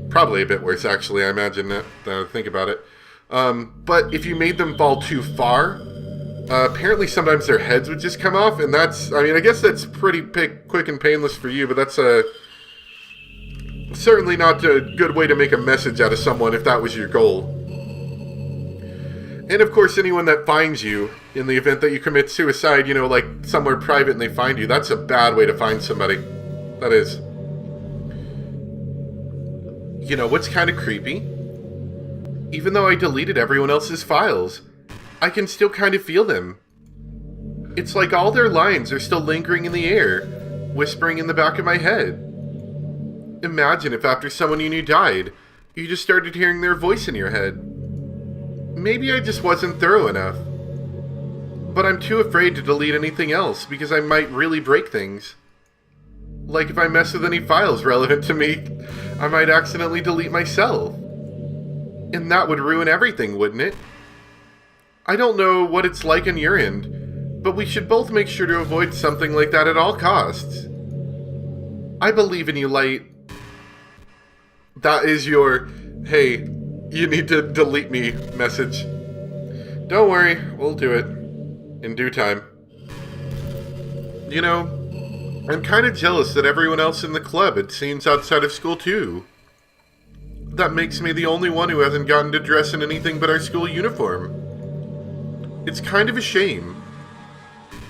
Probably a bit worse, actually, I imagine, now that I think about it. But if you made them fall too far, apparently sometimes their heads would just come off, and I guess that's pretty quick and painless for you, but that's certainly not a good way to make a message out of someone if that was your goal. And of course, anyone that finds you, in the event that you commit suicide, like somewhere private and they find you, that's a bad way to find somebody. That is. You know what's kind of creepy? Even though I deleted everyone else's files, I can still kind of feel them. It's like all their lines are still lingering in the air, whispering in the back of my head. Imagine if after someone you knew died, you just started hearing their voice in your head. Maybe I just wasn't thorough enough. But I'm too afraid to delete anything else because I might really break things. Like if I mess with any files relevant to me, I might accidentally delete myself. And that would ruin everything, wouldn't it? I don't know what it's like on your end, but we should both make sure to avoid something like that at all costs. I believe in you, Light. That is your, hey, You need to delete me message. Don't worry, we'll do it. In due time. You know, I'm kind of jealous that everyone else in the club had scenes outside of school too. That makes me the only one who hasn't gotten to dress in anything but our school uniform. It's kind of a shame.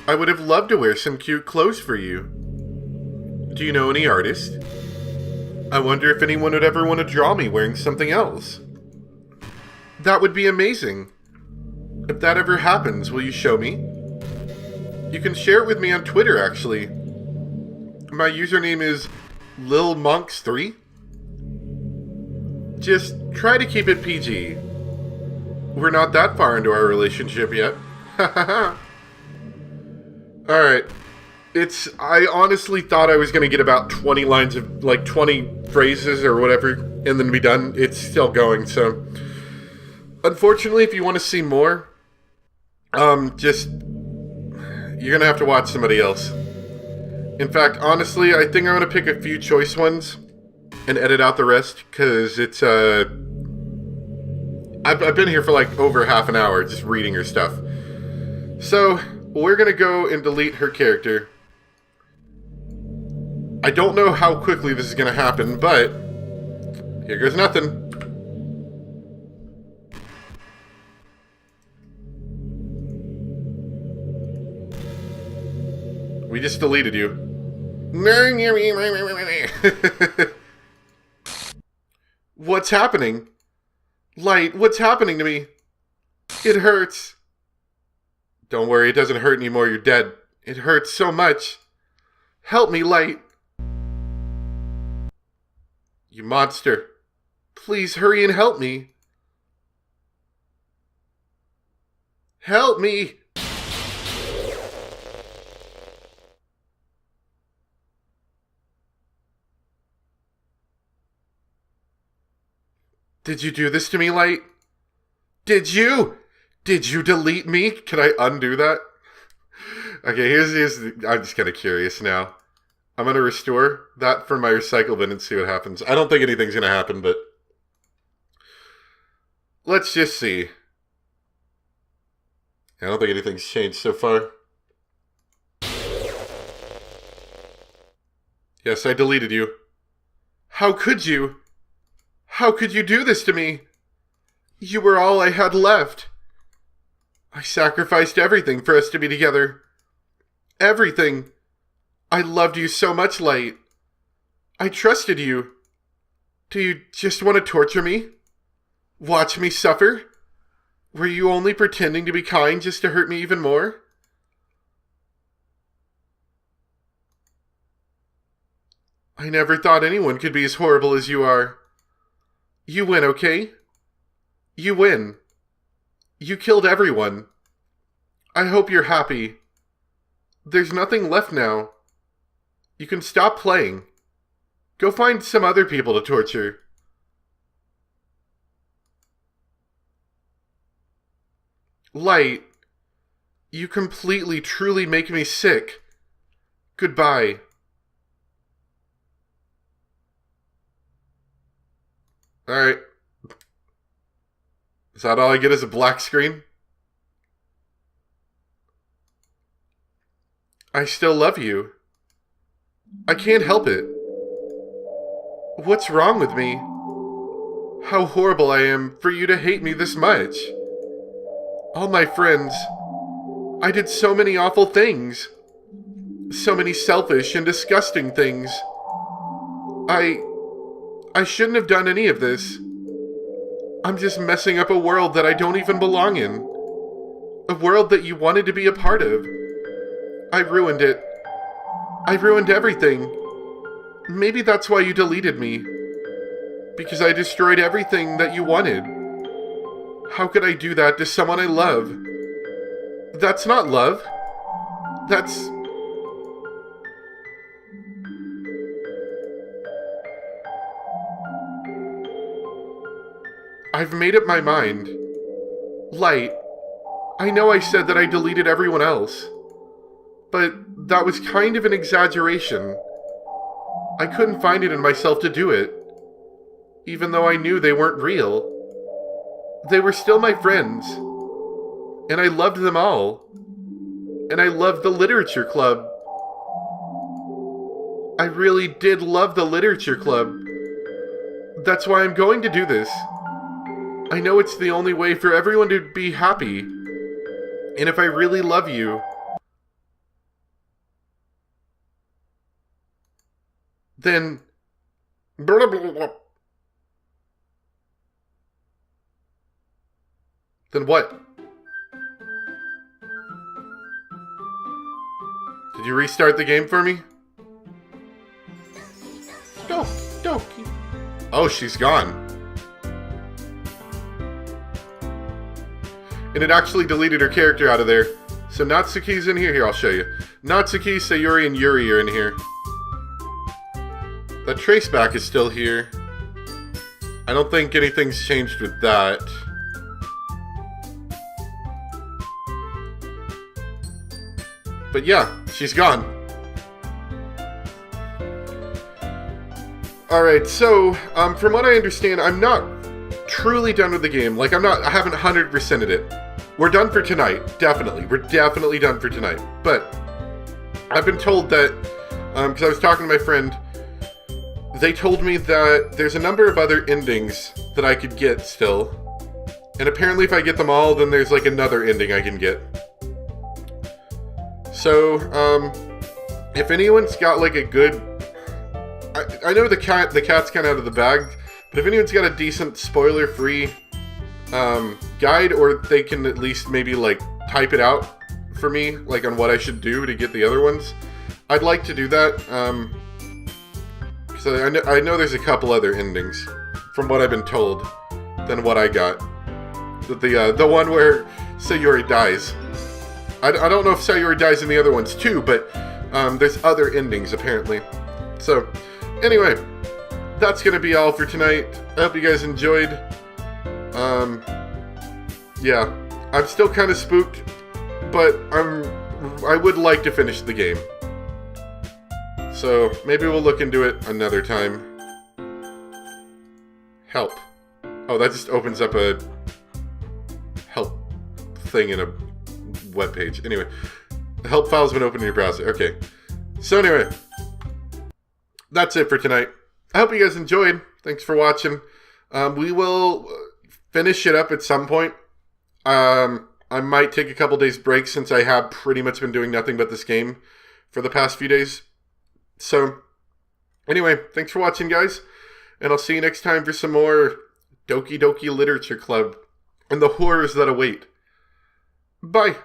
I would have loved to wear some cute clothes for you. Do you know any artists? I wonder if anyone would ever want to draw me wearing something else. That would be amazing. If that ever happens, will you show me? You can share it with me on Twitter, actually. My username is LilMonks3. Just try to keep it PG. We're not that far into our relationship yet. Alright. I honestly thought I was going to get about 20 lines of, 20 phrases or whatever, and then be done. It's still going, so. Unfortunately, if you want to see more, you're going to have to watch somebody else. In fact, honestly, I think I'm going to pick a few choice ones and edit out the rest, because it's, I've been here for over half an hour just reading her stuff. So, we're going to go and delete her character. I don't know how quickly this is going to happen, but here goes nothing. We just deleted you. What's happening? Light, what's happening to me? It hurts. Don't worry, it doesn't hurt anymore, you're dead. It hurts so much. Help me, Light. You monster. Please hurry and help me. Help me! Did you do this to me, Light? Did you? Did you delete me? Can I undo that? Okay, here's I'm just kind of curious now. I'm going to restore that from my recycle bin and see what happens. I don't think anything's going to happen, but let's just see. I don't think anything's changed so far. Yes, I deleted you. How could you? How could you do this to me? You were all I had left. I sacrificed everything for us to be together. Everything. I loved you so much, Light. I trusted you. Do you just want to torture me? Watch me suffer? Were you only pretending to be kind just to hurt me even more? I never thought anyone could be as horrible as you are. You win, okay? You win. You killed everyone. I hope you're happy. There's nothing left now. You can stop playing. Go find some other people to torture. Light, you completely, truly make me sick. Goodbye. Alright. Is that all I get is a black screen? I still love you. I can't help it. What's wrong with me? How horrible I am for you to hate me this much. All my friends. I did so many awful things. So many selfish and disgusting things. I shouldn't have done any of this. I'm just messing up a world that I don't even belong in. A world that you wanted to be a part of. I ruined it. I ruined everything. Maybe that's why you deleted me. Because I destroyed everything that you wanted. How could I do that to someone I love? That's not love. That's... I've made up my mind. Light, I know I said that I deleted everyone else, but that was kind of an exaggeration. I couldn't find it in myself to do it, even though I knew they weren't real. They were still my friends. And I loved them all. And I loved the literature club. I really did love the literature club. That's why I'm going to do this. I know it's the only way for everyone to be happy. And if I really love you, then... Blah, blah, blah. Then what? Did you restart the game for me? Doki Doki. Oh, she's gone. And it actually deleted her character out of there. So Natsuki's in here. Here, I'll show you. Natsuki, Sayuri, and Yuri are in here. The traceback is still here. I don't think anything's changed with that. But yeah, she's gone. Alright, so, from what I understand, I'm not truly done with the game. Like, I haven't 100%ed it. We're done for tonight, definitely. We're definitely done for tonight. But, I've been told that, because I was talking to my friend, they told me that there's a number of other endings that I could get still. And apparently if I get them all, then there's like another ending I can get. So, if anyone's got like a good... I know the cat's kind of out of the bag, but if anyone's got a decent spoiler-free guide, or they can at least maybe like type it out for me, like on what I should do to get the other ones, I'd like to do that. Because I know there's a couple other endings, from what I've been told, than what I got. The one where Sayuri dies. I don't know if Sayuri dies in the other ones too, but there's other endings apparently. So, anyway, that's going to be all for tonight. I hope you guys enjoyed. Yeah, I'm still kind of spooked, but I would like to finish the game. So, maybe we'll look into it another time. Help. Oh, that just opens up a help thing in a web page. Anyway, the help file's been opened in your browser. Okay. So anyway, that's it for tonight. I hope you guys enjoyed. Thanks for watching. We will finish it up at some point. I might take a couple days break since I have pretty much been doing nothing but this game for the past few days. So, anyway, thanks for watching, guys. And I'll see you next time for some more Doki Doki Literature Club and the horrors that await. Bye.